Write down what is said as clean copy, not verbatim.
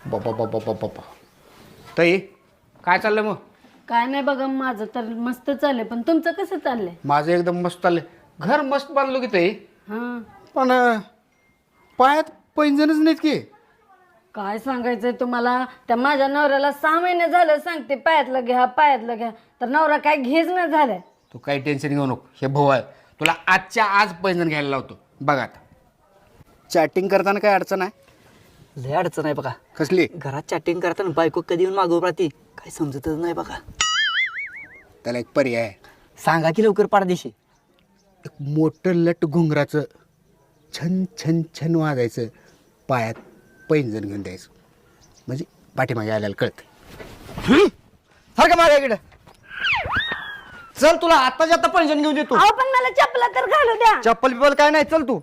बाबा बाबा बाबा बाबा. ताई काय चाललंय मग? काय नाही बघा, माझं तर मस्त चाललंय, पण तुमचं कसं चाललंय? माझं एकदम मस्त चाललंय. घर मस्त बांधलो की ताई, हा, पण पायात पैंजणच नाहीत की. काय सांगायचंय तुम्हाला? त्या माझ्या नवऱ्याला 6 महिने झालं सांगते पायातलं घ्या पायातलं घ्या, तर नवरा काय घेच नाही झालाय. तू काही टेन्शन घेऊ नको, हे भाऊ आहे, तुला आजच्या आज पैंजण घ्यायला लावतो. बघ आता चॅटिंग करताना काय अडचण आहे? लय अडचण आहे बघा. कसली? घरात चॅटिंग करताना बायको कधी येऊन मागव राहते काय समजतच नाही बघा. त्याला एक पर्याय आहे. सांगा की लवकर पारदेशी. एक मोठं लट घुंगराचं छन छन छन वाजायचं, पायात पैंजण घेऊन द्यायचं, म्हणजे पाठीमागे आल्याला कळतं. सारखं माझ्या इकडे चल, तुला आताच्या आता पैंजण घेऊन देतो. अहो पण मला चपला तर घालू द्या. चप्पल बिप्पल काय नाही, चल तू.